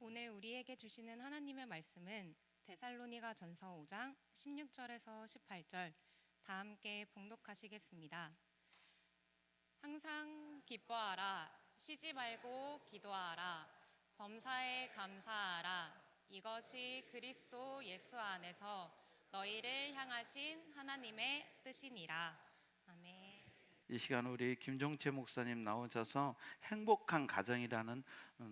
오늘 우리에게 주시는 하나님의 말씀은 데살로니가 전서 5장 16절에서 18절 다 함께 봉독하시겠습니다. 항상 기뻐하라, 쉬지 말고 기도하라, 범사에 감사하라. 이것이 그리스도 예수 안에서 너희를 향하신 하나님의 뜻이니라. 아멘. 이 시간 우리 김종채 목사님 나오셔서 행복한 가정이라는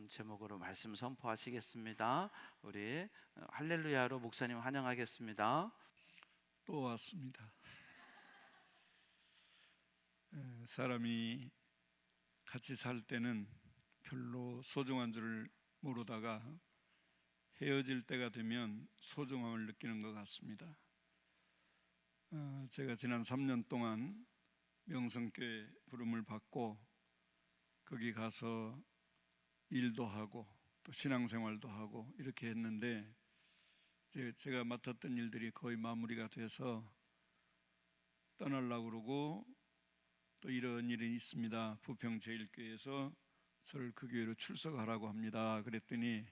제목으로 말씀 선포하시겠습니다. 우리 할렐루야로 목사님 환영하겠습니다. 또 왔습니다. 사람이 같이 살 때는 별로 소중한 줄을 모르다가 헤어질 때가 되면 소중함을 느끼는 것 같습니다. 제가 지난 3년 동안 명성교회 부름을 받고 거기 가서 일도 하고 또 신앙생활도 하고 이렇게 했는데 제가 맡았던 일들이 거의 마무리가 돼서 떠나려고 그러고 또 이런 일이 있습니다. 부평제일교회에서 저를 그 교회로 출석하라고 합니다. 그랬더니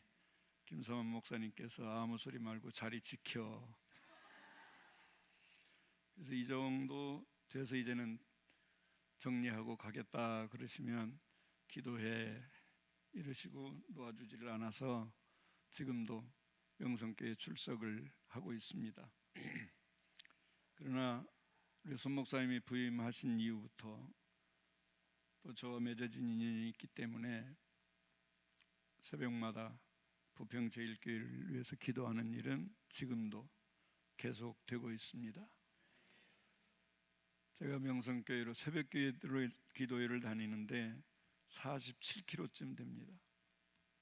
김성환 목사님께서 아무 소리 말고 자리 지켜. 그래서 이 정도 돼서 이제는 정리하고 가겠다 그러시면 기도해 이러시고 놓아주지를 않아서 지금도 명성교회 출석을 하고 있습니다. 그러나 우리 손 목사님이 부임하신 이후부터 또 저와 맺어진 인연이 있기 때문에 새벽마다 부평제일교회를 위해서 기도하는 일은 지금도 계속되고 있습니다. 제가 명성교회로 새벽교회 기도회를 다니는데 47km쯤 됩니다.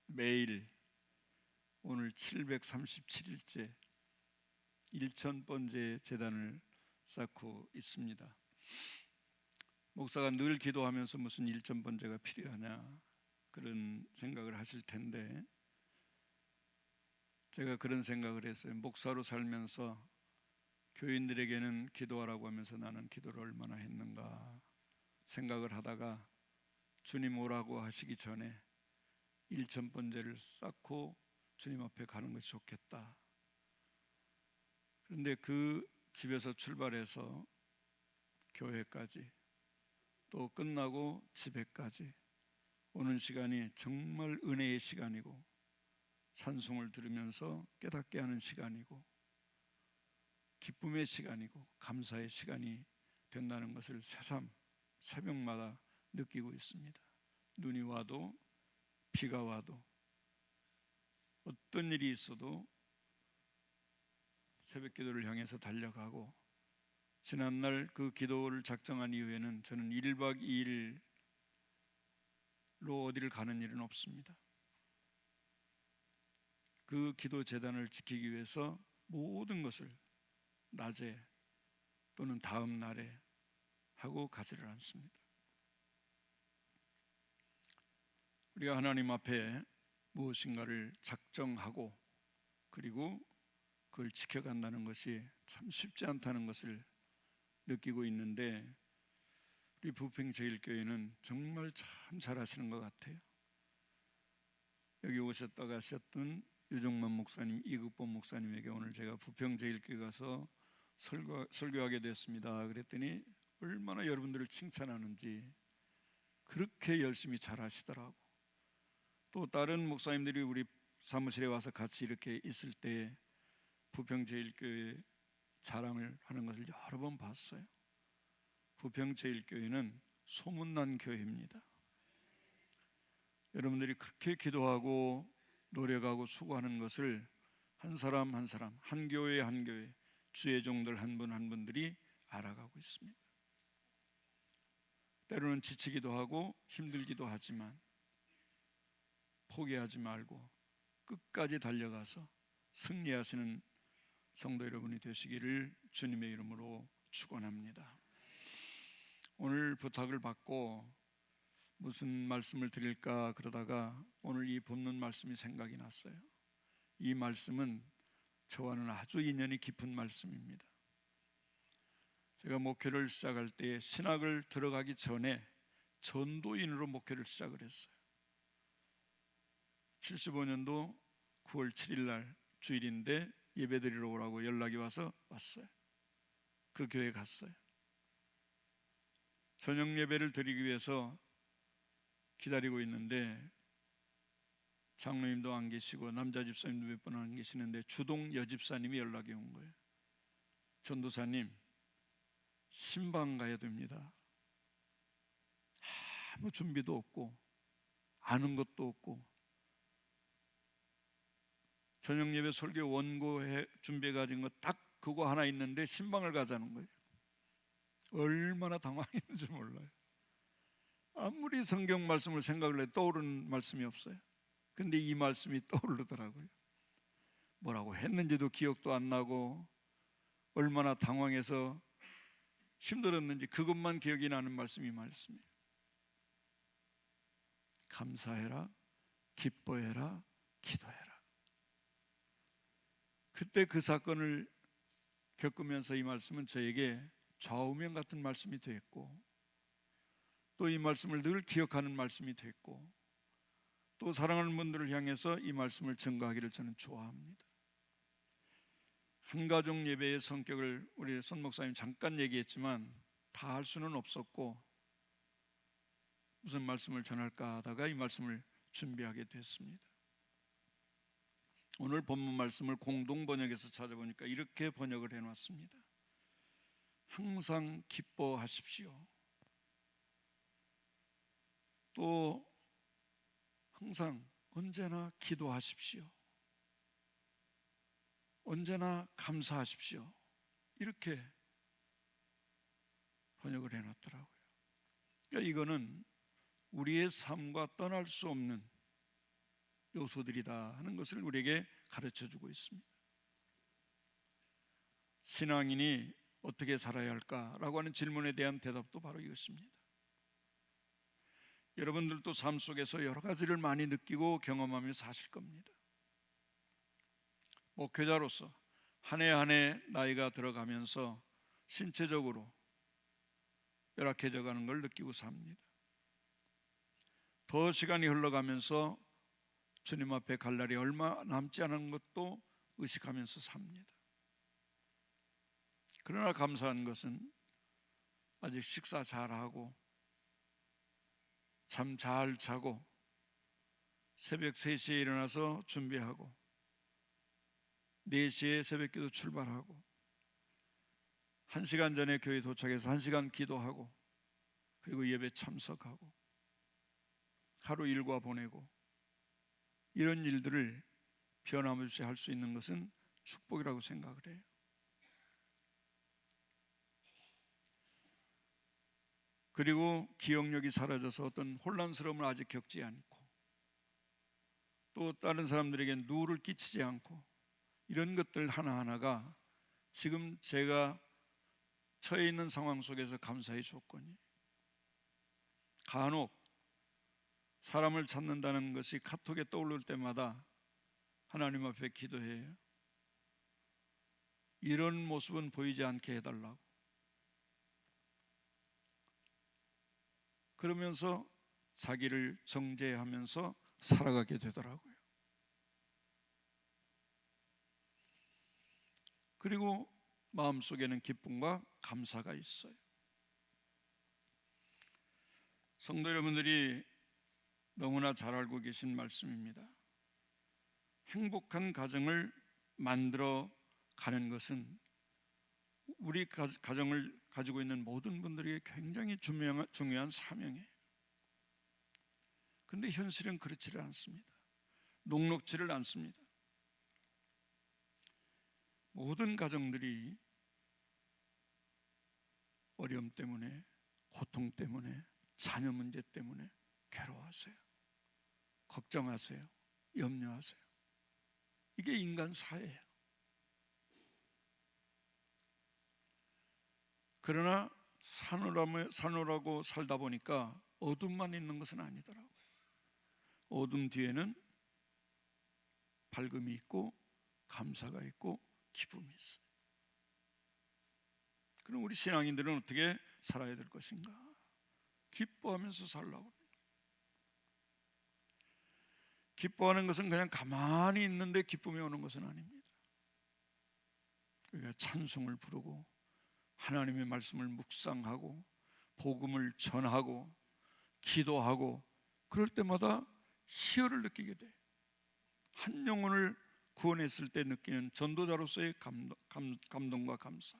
매일 오늘 737일째 1000번째 제단을 쌓고 있습니다. 목사가 늘 기도하면서 무슨 1000번째가 필요하냐 그런 생각을 하실 텐데 제가 그런 생각을 했어요. 목사로 살면서 교인들에게는 기도하라고 하면서 나는 기도를 얼마나 했는가 생각을 하다가 주님 오라고 하시기 전에 1000번째를 쌓고 주님 앞에 가는 것이 좋겠다. 그런데 그 집에서 출발해서 교회까지 또 끝나고 집에까지 오는 시간이 정말 은혜의 시간이고 찬송을 들으면서 깨닫게 하는 시간이고 기쁨의 시간이고 감사의 시간이 된다는 것을 새삼 새벽마다 느끼고 있습니다. 눈이 와도 비가 와도 어떤 일이 있어도 새벽 기도를 향해서 달려가고 지난날 그 기도를 작정한 이후에는 저는 1박 2일로 어디를 가는 일은 없습니다. 그 기도 재단을 지키기 위해서 모든 것을 낮에 또는 다음 날에 하고 가지를 않습니다. 우리가 하나님 앞에 무엇인가를 작정하고 그리고 그걸 지켜간다는 것이 참 쉽지 않다는 것을 느끼고 있는데 우리 부평제일교회는 정말 참 잘하시는 것 같아요. 여기 오셨다 가셨던 유종만 목사님, 이국범 목사님에게 오늘 제가 부평제일교회 가서 설교하게 됐습니다. 그랬더니 얼마나 여러분들을 칭찬하는지 그렇게 열심히 잘하시더라고. 또 다른 목사님들이 우리 사무실에 와서 같이 이렇게 있을 때 부평제일교회 자랑을 하는 것을 여러 번 봤어요. 부평제일교회는 소문난 교회입니다. 여러분들이 그렇게 기도하고 노력하고 수고하는 것을 한 사람 한 사람, 한 교회 한 교회, 주의 종들 한 분 한 분들이 알아가고 있습니다. 때로는 지치기도 하고 힘들기도 하지만 포기하지 말고 끝까지 달려가서 승리하시는 성도 여러분이 되시기를 주님의 이름으로 축원합니다. 오늘 부탁을 받고 무슨 말씀을 드릴까 그러다가 오늘 이 본문 말씀이 생각이 났어요. 이 말씀은 저와는 아주 인연이 깊은 말씀입니다. 제가 목회를 시작할 때 신학을 들어가기 전에 전도인으로 목회를 시작을 했어요. 75년도 9월 7일 날 주일인데 예배드리러 오라고 연락이 와서 왔어요. 그 교회 갔어요. 저녁 예배를 드리기 위해서 기다리고 있는데 장로님도 안 계시고 남자 집사님도 몇 분 안 계시는데 주동 여집사님이 연락이 온 거예요. 전도사님, 신방 가야 됩니다. 아무 준비도 없고 아는 것도 없고 저녁 예배 설교 원고해 준비해 가진 거 딱 그거 하나 있는데 신방을 가자는 거예요. 얼마나 당황했는지 몰라요. 아무리 성경 말씀을 생각을 해도 떠오르는 말씀이 없어요. 근데 이 말씀이 떠오르더라고요. 뭐라고 했는지도 기억도 안 나고 얼마나 당황해서 힘들었는지 그것만 기억이 나는 말씀이 말씀이에요. 감사해라, 기뻐해라, 기도해라. 그때 그 사건을 겪으면서 이 말씀은 저에게 좌우명 같은 말씀이 됐고 또 이 말씀을 늘 기억하는 말씀이 됐고 또 사랑하는 분들을 향해서 이 말씀을 증거하기를 저는 좋아합니다. 한가족 예배의 성격을 우리 손 목사님 잠깐 얘기했지만 다 할 수는 없었고 무슨 말씀을 전할까 하다가 이 말씀을 준비하게 됐습니다. 오늘 본문 말씀을 공동 번역에서 찾아보니까 이렇게 번역을 해놨습니다. 항상 기뻐하십시오. 또 항상 언제나 기도하십시오. 언제나 감사하십시오. 이렇게 번역을 해놨더라고요. 그러니까 이거는 우리의 삶과 떠날 수 없는 요소들이다 하는 것을 우리에게 가르쳐주고 있습니다. 신앙인이 어떻게 살아야 할까라고 하는 질문에 대한 대답도 바로 이것입니다. 여러분들도 삶 속에서 여러 가지를 많이 느끼고 경험하며 사실 겁니다. 목회자로서 한 해 한 해 나이가 들어가면서 신체적으로 열악해져 가는 걸 느끼고 삽니다. 더 시간이 흘러가면서 주님 앞에 갈 날이 얼마 남지 않은 것도 의식하면서 삽니다. 그러나 감사한 것은 아직 식사 잘하고 잠 잘 자고 새벽 3시에 일어나서 준비하고 4시에 새벽기도 출발하고 1시간 전에 교회 도착해서 1시간 기도하고 그리고 예배 참석하고 하루 일과 보내고 이런 일들을 변함없이 할 수 있는 것은 축복이라고 생각을 해요. 그리고 기억력이 사라져서 어떤 혼란스러움을 아직 겪지 않고 또 다른 사람들에게 누를 끼치지 않고 이런 것들 하나하나가 지금 제가 처해 있는 상황 속에서 감사의 조건이 간혹 사람을 찾는다는 것이 카톡에 떠오를 때마다 하나님 앞에 기도해요. 이런 모습은 보이지 않게 해달라고. 그러면서 자기를 정죄하면서 살아가게 되더라고요. 그리고 마음속에는 기쁨과 감사가 있어요. 성도 여러분들이 너무나 잘 알고 계신 말씀입니다. 행복한 가정을 만들어 가는 것은 우리 가정을 가지고 있는 모든 분들에게 굉장히 중요한 사명이에요. 그런데 현실은 그렇지를 않습니다. 녹록지를 않습니다. 모든 가정들이 어려움 때문에, 고통 때문에, 자녀 문제 때문에 괴로워하세요. 걱정하세요. 염려하세요. 이게 인간 사회예요. 그러나 사느라고 살다 보니까 어둠만 있는 것은 아니더라고요. 어둠 뒤에는 밝음이 있고 감사가 있고 기쁨이 있어요. 그럼 우리 신앙인들은 어떻게 살아야 될 것인가? 기뻐하면서 살라고. 기뻐하는 것은 그냥 가만히 있는데 기쁨이 오는 것은 아닙니다. 우리가 찬송을 부르고 하나님의 말씀을 묵상하고 복음을 전하고 기도하고 그럴 때마다 희열을 느끼게 돼. 한 영혼을 구원했을 때 느끼는 전도자로서의 감동과 감사,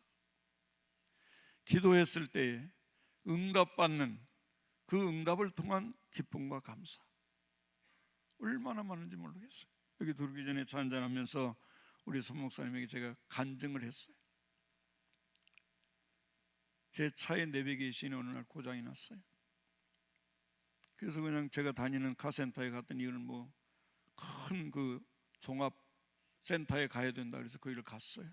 기도했을 때 응답받는 그 응답을 통한 기쁨과 감사, 얼마나 많은지 모르겠어요. 여기 들어오기 전에 차 한잔하면서 우리 손 목사님에게 제가 간증을 했어요. 제 차에 내비게이션이 어느 날 고장이 났어요. 그래서 그냥 제가 다니는 카센터에 갔더니 이거는 뭐 큰 그 종합 센터에 가야 된다 그래서 거기를 갔어요.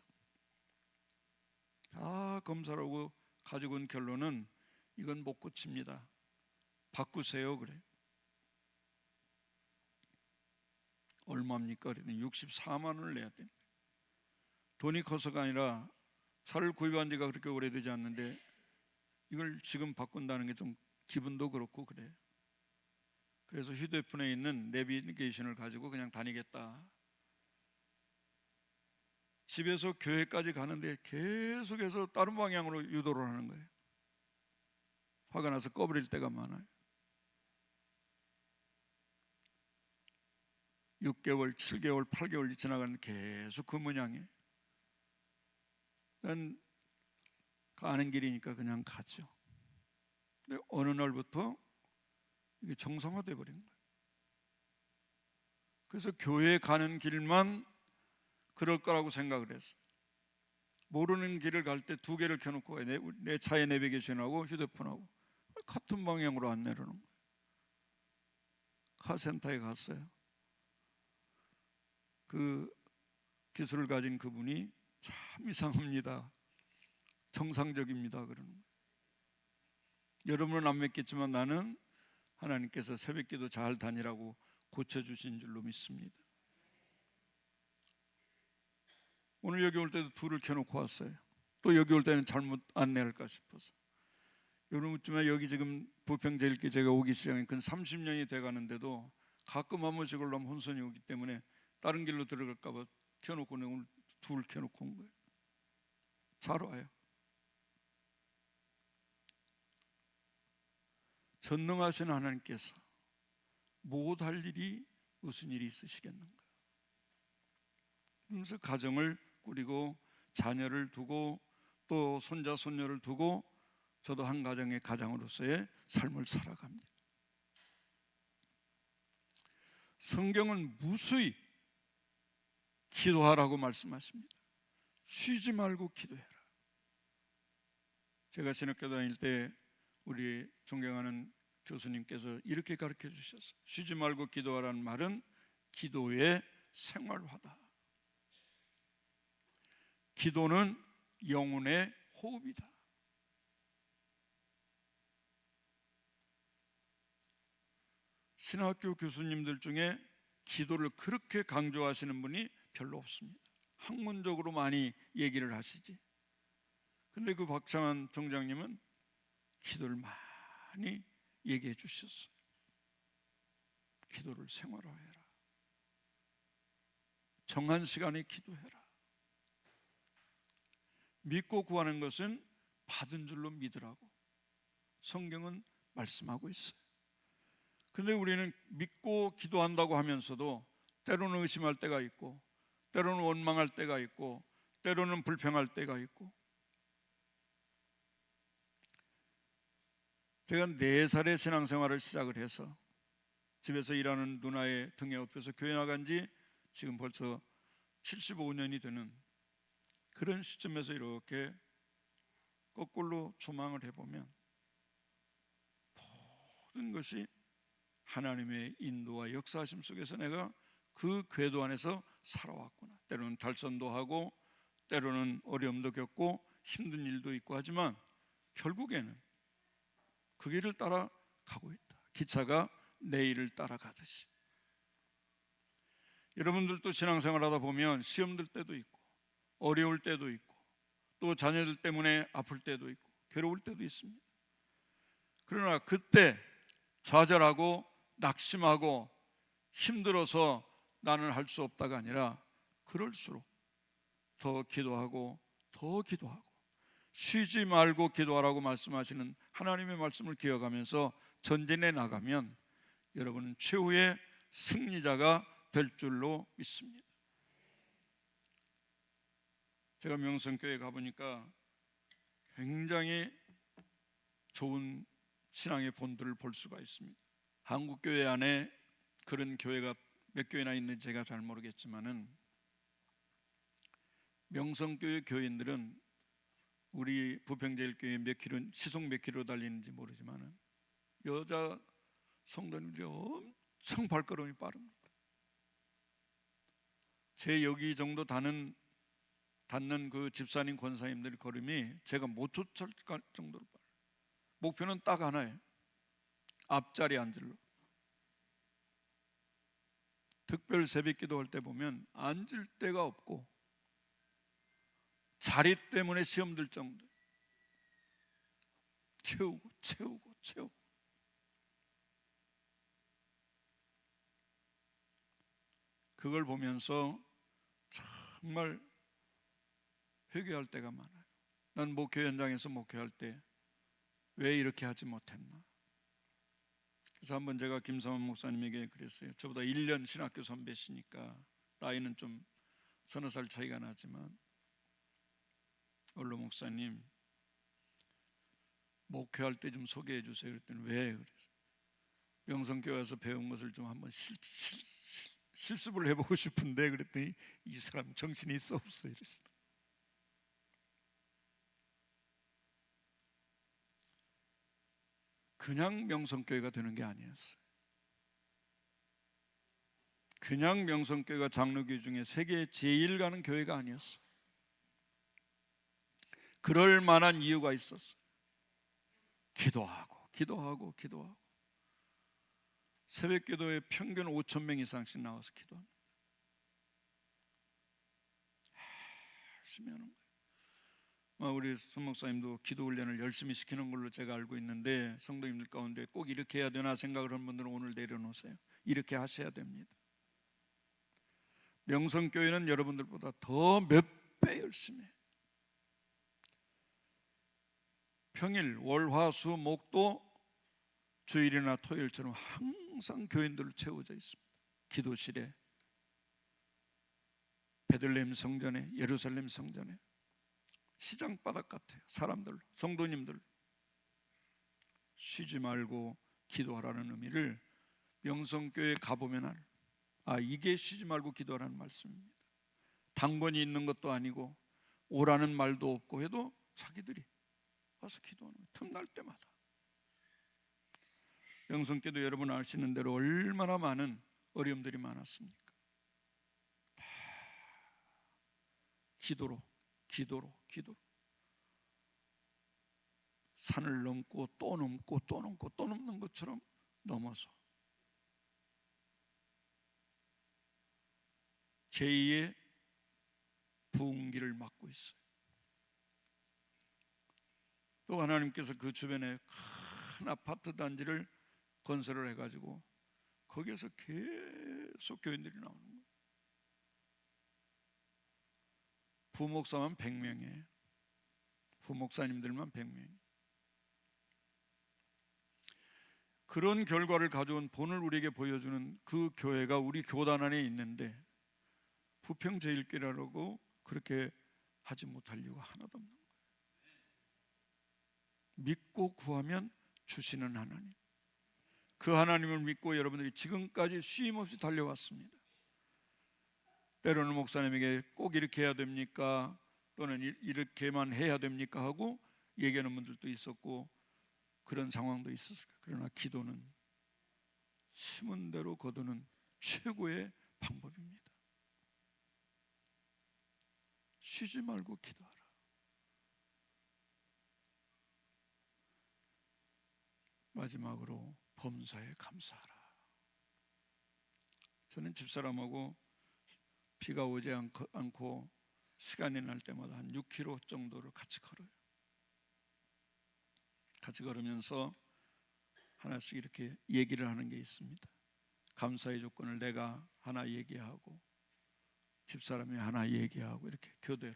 다 검사를 하고 가지고 온 결론은 이건 못 고칩니다. 바꾸세요 그래요. 얼마입니까? 그랬더니 64만 원을 내야 돼. 돈이 커서가 아니라 차를 구입한 지가 그렇게 오래되지 않는데 이걸 지금 바꾼다는 게 좀 기분도 그렇고 그래요. 그래서 휴대폰에 있는 내비게이션을 가지고 그냥 다니겠다. 집에서 교회까지 가는데 계속해서 다른 방향으로 유도를 하는 거예요. 화가 나서 꺼버릴 때가 많아요. 6개월, 7개월, 8개월이 지나가는데 계속 그 모양이에요. 난 가는 길이니까 그냥 가죠. 근데 어느 날부터 이게 정상화돼 버린 거예요. 그래서 교회 가는 길만 그럴 거라고 생각을 했어요. 모르는 길을 갈 때 두 개를 켜놓고 가요. 내 차에 내비게이션하고 휴대폰하고 같은 방향으로 안내를 하는 거예요. 카센터에 갔어요. 그 기술을 가진 그분이 참 이상합니다. 정상적입니다. 그러는 거예요. 여러분은 안 믿겠지만 나는 하나님께서 새벽기도 잘 다니라고 고쳐주신 줄로 믿습니다. 오늘 여기 올 때도 둘을 켜놓고 왔어요. 또 여기 올 때는 잘못 안내할까 싶어서. 여러분쯤에 여기 지금 부평제일교회 제가 오기 시작한 근 30년이 돼가는데도 가끔 한 번씩 올라오면 혼선이 오기 때문에 다른 길로 들어갈까 봐 켜놓고 오늘 둘 켜놓고 온 거예요. 잘 와요. 전능하신 하나님께서 못할 일이 무슨 일이 있으시겠는가. 그래서 가정을 꾸리고 자녀를 두고 또 손자 손녀를 두고 저도 한 가정의 가장으로서의 삶을 살아갑니다. 성경은 무수히 기도하라고 말씀하십니다. 쉬지 말고 기도해라. 제가 신학교 다닐 때 우리 존경하는 교수님께서 이렇게 가르쳐 주셨어요. 쉬지 말고 기도하라는 말은 기도의 생활화다. 기도는 영혼의 호흡이다. 신학교 교수님들 중에 기도를 그렇게 강조하시는 분이 별로 없습니다. 학문적으로 많이 얘기를 하시지. 근데 그 박창환 총장님은 기도를 많이 얘기해 주셨어요. 기도를 생활화해라. 정한 시간에 기도해라. 믿고 구하는 것은 받은 줄로 믿으라고 성경은 말씀하고 있어요. 근데 우리는 믿고 기도한다고 하면서도 때로는 의심할 때가 있고 때로는 원망할 때가 있고 때로는 불평할 때가 있고. 제가 4살에 신앙생활을 시작을 해서 집에서 일하는 누나의 등에 업혀서 교회 나간 지 지금 벌써 75년이 되는 그런 시점에서 이렇게 거꾸로 조망을 해보면 모든 것이 하나님의 인도와 역사하심 속에서 내가 그 궤도 안에서 살아왔구나. 때로는 달선도 하고 때로는 어려움도 겪고 힘든 일도 있고 하지만 결국에는 그 길을 따라가고 있다. 기차가 내일을 따라가듯이. 여러분들도 신앙생활 하다 보면 시험 들 때도 있고 어려울 때도 있고 또 자녀들 때문에 아플 때도 있고 괴로울 때도 있습니다. 그러나 그때 좌절하고 낙심하고 힘들어서 나는 할 수 없다가 아니라 그럴수록 더 기도하고 더 기도하고 쉬지 말고 기도하라고 말씀하시는 하나님의 말씀을 기억하면서 전진해 나가면 여러분은 최후의 승리자가 될 줄로 믿습니다. 제가 명성교회 가보니까 굉장히 좋은 신앙의 본들을 볼 수가 있습니다. 한국 교회 안에 그런 교회가 몇 교회나 있는지 제가 잘 모르겠지만은 명성교회 교인들은 우리 부평제일교회 몇 킬로, 시속 몇 킬로 달리는지 모르지만은 여자 성도님들이 엄청 발걸음이 빠릅니다. 제 여기 정도 닿는 그 집사님 권사님들 걸음이 제가 못 쫓아갈 정도로 빨라요. 목표는 딱 하나예요. 앞자리 앉을로. 특별 새벽 기도할 때 보면 앉을 데가 없고 자리 때문에 시험 들 정도. 채우고. 그걸 보면서 정말 회개할 때가 많아요. 난 목회 현장에서 목회할 때 왜 이렇게 하지 못했나. 그래서 한번 제가 김성원 목사님에게 그랬어요. 저보다 1년 신학교 선배시니까 나이는 좀 서너 살 차이가 나지만, 원로 목사님 목회할 때 좀 소개해 주세요. 그랬더니 왜? 그래서 명성교회 와서 배운 것을 좀 한번 실습을 해보고 싶은데, 그랬더니 이 사람 정신이 있어 없어 이러시더라고요. 그냥 명성교회가 되는 게 아니었어요. 그냥 명성교회가 장로교회 중에 세계 제일 가는 교회가 아니었어요. 그럴 만한 이유가 있었어요. 기도하고 새벽 기도에 평균 5,000명 이상씩 나와서 기도합니다. 열심히 하는 거예요. 우리 손 목사님도 기도 훈련을 열심히 시키는 걸로 제가 알고 있는데, 성도님들 가운데 꼭 이렇게 해야 되나 생각을 하는 분들은 오늘 내려놓으세요. 이렇게 하셔야 됩니다. 명성교회는 여러분들보다 더 몇 배 열심히 해요. 평일 월, 화, 수, 목도 주일이나 토요일처럼 항상 교인들로 채워져 있습니다. 기도실에, 베들레헴 성전에, 예루살렘 성전에, 시장 바닥 같아요. 사람들, 성도님들 쉬지 말고 기도하라는 의미를 명성교회 가보면 이게 쉬지 말고 기도하라는 말씀입니다. 당번이 있는 것도 아니고 오라는 말도 없고 해도 자기들이 와서 기도하는 거예요. 틈날 때마다. 명성교회도 여러분 아시는 대로 얼마나 많은 어려움들이 많았습니까? 다 기도로 산을 넘고 또 넘는 것처럼 넘어서 제2의 부흥기를 맞고 있어요. 또 하나님께서 그 주변에 큰 아파트 단지를 건설을 해가지고 거기에서 계속 교인들이 나오는 거예요. 부목사만 100명이에요. 부목사님들만 100명. 그런 결과를 가져온 본을 우리에게 보여주는 그 교회가 우리 교단 안에 있는데, 부평제일교회라고 그렇게 하지 못할 이유가 하나도 없는 거예요. 믿고 구하면 주시는 하나님, 그 하나님을 믿고 여러분들이 지금까지 쉼 없이 달려왔습니다. 때로는 목사님에게 꼭 이렇게 해야 됩니까? 또는 이렇게만 해야 됩니까? 하고 얘기하는 분들도 있었고 그런 상황도 있었을 거예요. 그러나 기도는 심은 대로 거두는 최고의 방법입니다. 쉬지 말고 기도하라. 마지막으로 범사에 감사하라. 저는 집사람하고 비가 오지 않고 시간이 날 때마다 한 6km 정도를 같이 걸어요. 같이 걸으면서 하나씩 이렇게 얘기를 하는 게 있습니다. 감사의 조건을 내가 하나 얘기하고 집사람이 하나 얘기하고 이렇게 교대로.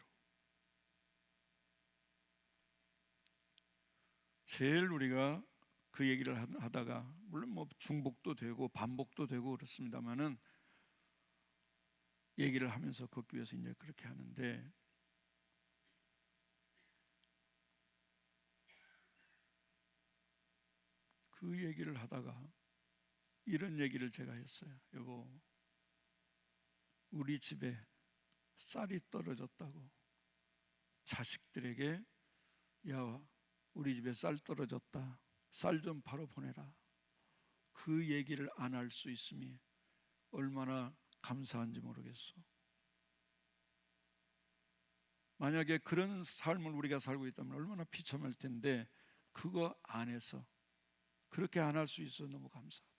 제일 우리가 그 얘기를 하다가 물론 뭐 중복도 되고 반복도 되고 그렇습니다만은 얘기를 하면서 걷기 위해서 이제 그렇게 하는데, 그 얘기를 하다가 이런 얘기를 제가 했어요. 여보, 우리 집에 쌀이 떨어졌다고. 자식들에게 야, 우리 집에 쌀 떨어졌다, 쌀 좀 바로 보내라. 그 얘기를 안 할 수 있음이 얼마나 감사한지 모르겠어. 만약에 그런 삶을 우리가 살고 있다면 얼마나 비참할 텐데, 그거 안 해서, 그렇게 안 할 수 있어 너무 감사하다.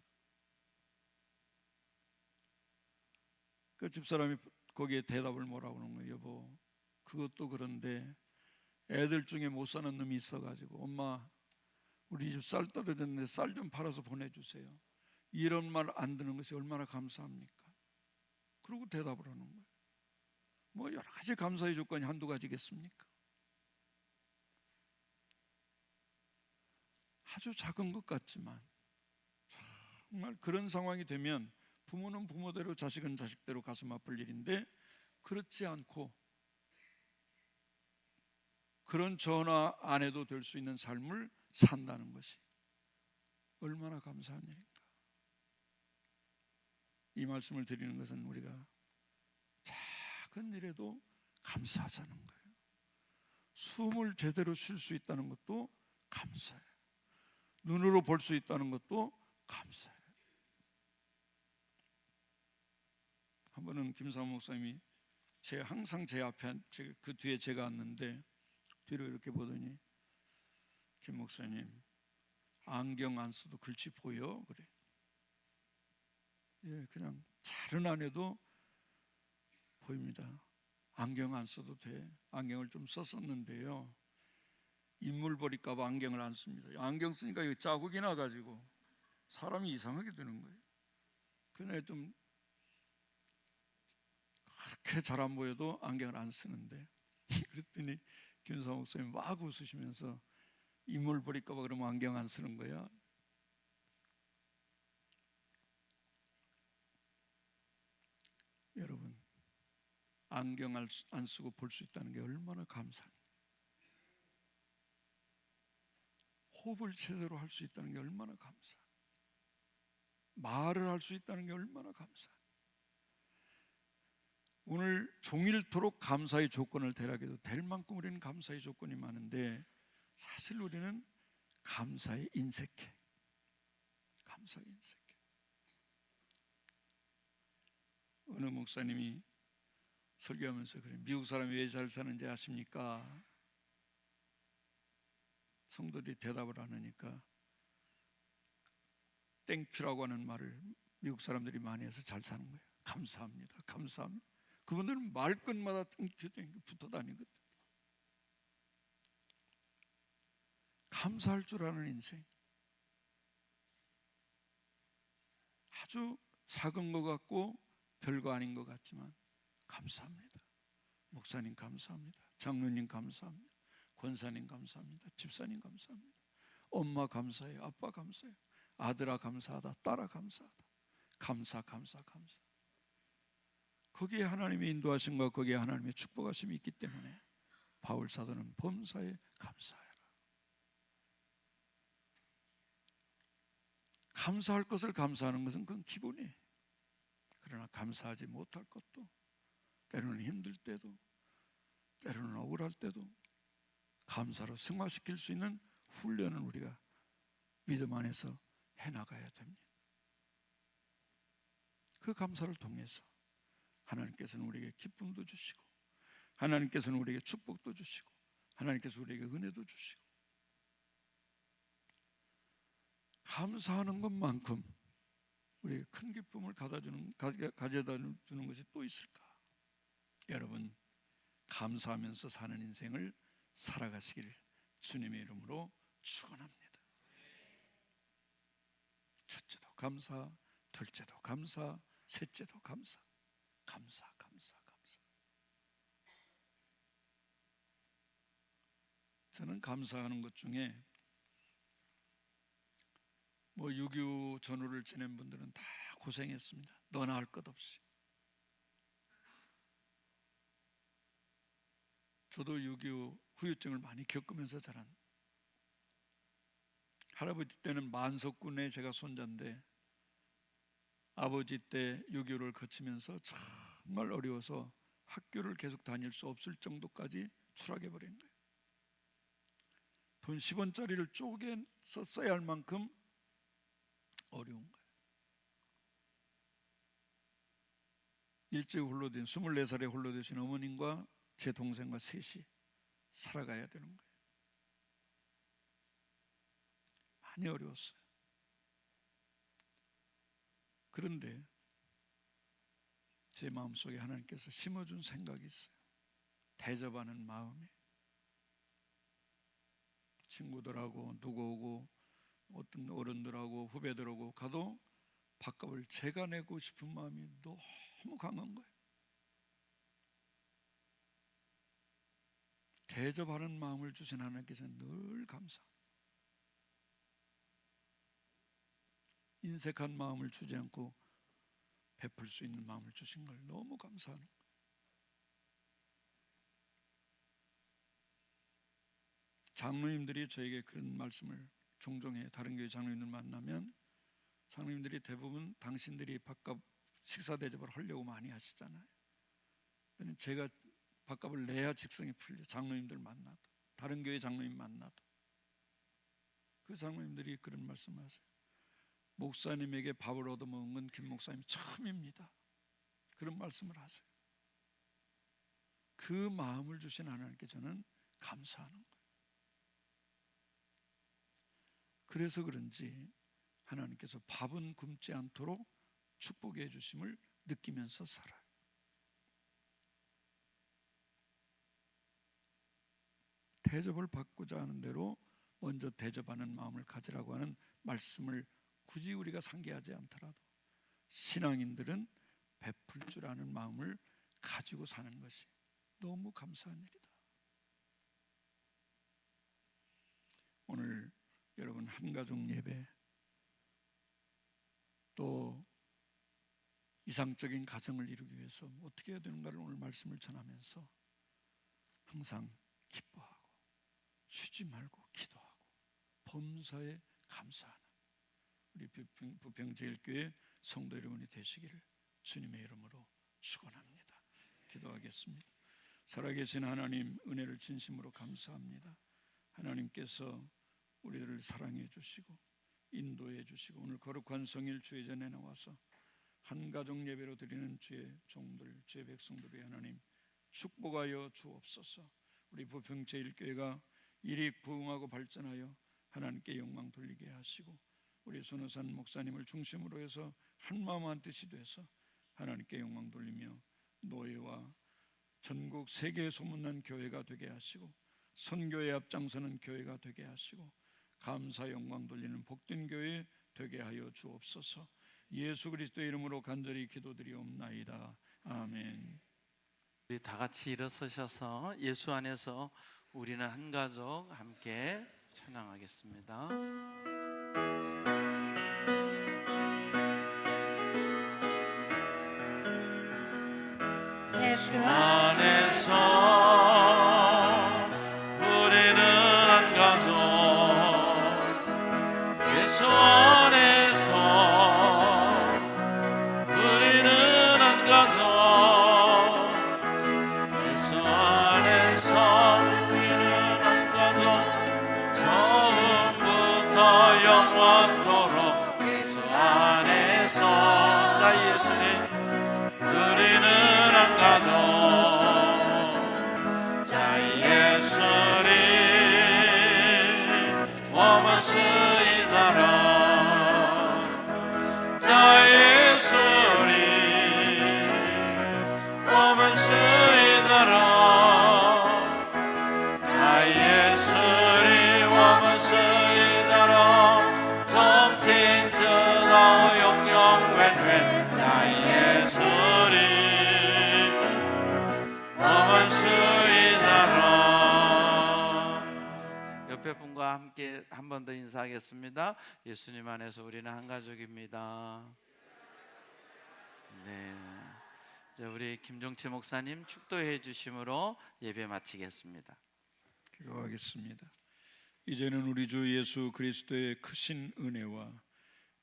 그 집사람이 거기에 대답을 뭐라고 하는 거예요. 여보, 그것도 그런데 애들 중에 못 사는 놈이 있어가지고 엄마 우리 집 쌀 떨어졌는데 쌀 좀 팔아서 보내주세요. 이런 말 안 듣는 것이 얼마나 감사합니까? 그러고 대답을 하는 거예요. 뭐 여러 가지 감사의 조건이 한두 가지겠습니까? 아주 작은 것 같지만 정말 그런 상황이 되면 부모는 부모대로 자식은 자식대로 가슴 아플 일인데, 그렇지 않고 그런 전화 안 해도 될 수 있는 삶을 산다는 것이 얼마나 감사한 일인가. 이 말씀을 드리는 것은 우리가 작은 일에도 감사하자는 거예요. 숨을 제대로 쉴 수 있다는 것도 감사해요. 눈으로 볼 수 있다는 것도 감사해요. 한 번은 김사모 목사님이 항상 제 앞에, 그 뒤에 제가 앉는데 뒤로 이렇게 보더니 김 목사님 안경 안 써도 글씨 보여? 그래. 예, 그냥 잘은 안 해도 보입니다. 안경 안 써도 돼. 안경을 좀 썼었는데요, 인물 버릴까 봐 안경을 안 씁니다. 안경 쓰니까 여기 자국이 나가지고 사람이 이상하게 되는 거예요. 그날 좀 그렇게 잘 안 보여도 안경을 안 쓰는데 그랬더니 김사 목사님 막 웃으시면서 인물 버릴까 봐 그러면 안경 안 쓰는 거야. 여러분, 안경 안 쓰고 볼 수 있다는 게 얼마나 감사합니까? 호흡을 제대로 할 수 있다는 게 얼마나 감사합니까? 말을 할 수 있다는 게 얼마나 감사합니까? 오늘 종일토록 감사의 조건을 대라해도 될 만큼 우리는 감사의 조건이 많은데, 사실 우리는 감사에 인색해. 감사에 인색해. 어느 목사님이 설교하면서 그래, 미국 사람이 왜 잘 사는지 아십니까? 성도들이 대답을 안 하니까 땡큐라고 하는 말을 미국 사람들이 많이 해서 잘 사는 거예요. 감사합니다, 감사합니다. 그분들은 말끝마다 땡큐 붙어 다니거든. 감사할 줄 아는 인생. 아주 작은 것 같고 별거 아닌 것 같지만 감사합니다. 목사님 감사합니다. 장로님 감사합니다. 권사님 감사합니다. 집사님 감사합니다. 엄마 감사해요. 아빠 감사해요. 아들아 감사하다. 딸아 감사하다. 감사. 거기에 하나님의 인도하심과 거기에 하나님의 축복하심이 있기 때문에 바울 사도는 범사에 감사해라. 감사할 것을 감사하는 것은 그건 기본이에요. 그러나 감사하지 못할 것도, 때로는 힘들 때도, 때로는 억울할 때도 감사로 승화시킬 수 있는 훈련을 우리가 믿음 안에서 해나가야 됩니다. 그 감사를 통해서 하나님께서는 우리에게 기쁨도 주시고, 하나님께서는 우리에게 축복도 주시고, 하나님께서 우리에게 은혜도 주시고, 감사하는 것만큼 우리에게 큰 기쁨을 가져다 주는 것이 또 있을까? 여러분, 감사하면서 사는 인생을 살아가시기를 주님의 이름으로 축원합니다. 첫째도 감사, 둘째도 감사, 셋째도 감사. 감사, 감사, 감사. 저는 감사하는 것 중에 6.25 전후를 지낸 분들은 다 고생했습니다. 너나 할 것 없이. 저도 6.25 후유증을 많이 겪으면서 자란, 할아버지 때는 만석군의 제가 손자인데 아버지 때 6.25를 거치면서 정말 어려워서 학교를 계속 다닐 수 없을 정도까지 추락해버린 거예요. 돈 10원짜리를 쪼개서 써야 할 만큼 어려운 거예요. 일찍 홀로 된 24살에 홀로 되신 어머님과 제 동생과 셋이 살아가야 되는 거예요. 많이 어려웠어요. 그런데 제 마음속에 하나님께서 심어준 생각이 있어요. 대접하는 마음에. 친구들하고 누구 오고 어떤 어른들하고 후배들하고 가도 밥값을 제가 내고 싶은 마음이 너무 강한 거예요. 대접하는 마음을 주신 하나님께서 늘 감사합니다. 인색한 마음을 주지 않고 베풀 수 있는 마음을 주신 걸 너무 감사하는 거예요. 장로님들이 저에게 그런 말씀을 종종 해요. 다른 교회 장로님들 만나면 장로님들이 대부분 당신들이 밥값 식사 대접을 하려고 많이 하시잖아요. 근데 제가 밥값을 내야 직성이 풀려. 장로님들 만나도, 다른 교회 장로님 만나도. 그 장로님들이 그런 말씀을 하세요. 목사님에게 밥을 얻어먹은 건 김 목사님 처음입니다. 그런 말씀을 하세요. 그 마음을 주신 하나님께 저는 감사하는 거예요. 그래서 그런지 하나님께서 밥은 굶지 않도록 축복해 주심을 느끼면서 살아요. 대접을 받고자 하는 대로 먼저 대접하는 마음을 가지라고 하는 말씀을 굳이 우리가 상기하지 않더라도 신앙인들은 베풀 줄 아는 마음을 가지고 사는 것이 너무 감사한 일이다. 오늘 여러분 한가족 예배 또 이상적인 가정을 이루기 위해서 어떻게 해야 되는가를 오늘 말씀을 전하면서 항상 기뻐하고 쉬지 말고 기도하고 범사에 감사하는 우리 부평제일교회 성도 여러분이 되시기를 주님의 이름으로 축원합니다. 기도하겠습니다. 살아계신 하나님, 은혜를 진심으로 감사합니다. 하나님께서 우리들을 사랑해 주시고 인도해 주시고 오늘 거룩한 성일 주의 전에 나와서 한가족 예배로 드리는 주의 종들, 주의 백성들이 하나님 축복하여 주옵소서. 우리 부평제일교회가 일이 부흥하고 발전하여 하나님께 영광 돌리게 하시고 우리 손우산 목사님을 중심으로 해서 한마음 한뜻이 돼서 하나님께 영광 돌리며 노예와 전국 세계에 소문난 교회가 되게 하시고 선교에 앞장서는 교회가 되게 하시고 감사 영광 돌리는 복된 교회 되게 하여 주옵소서. 예수 그리스도의 이름으로 간절히 기도드리옵나이다. 아멘. 우리 다 같이 일어서셔서 예수 안에서 우리는 한 가족 함께 찬양하겠습니다. 예수 안에서 우리는 한 가족, 예수 안에서 우리는 한 가족, 예수 안에서 우리는 한 가족, 처음부터 영원토록 예수 안에서. 자, 예수님 우리는 한 가족, 자 예수님 我们是一家人，자 예수님 我们是一家人，자 예수님 我们是一家人，从今直到永永远 저와 함께 한 번 더 인사하겠습니다. 예수님 안에서 우리는 한 가족입니다. 네. 이제 우리 김종채 목사님 축도해 주심으로 예배 마치겠습니다. 기도하겠습니다. 이제는 우리 주 예수 그리스도의 크신 은혜와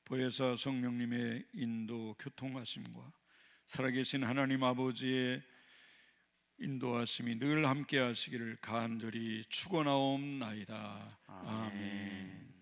보혜사 성령님의 인도 교통하심과 살아계신 하나님 아버지의 인도하심이 늘 함께 하시기를 간절히 축원하옵나이다. 아멘.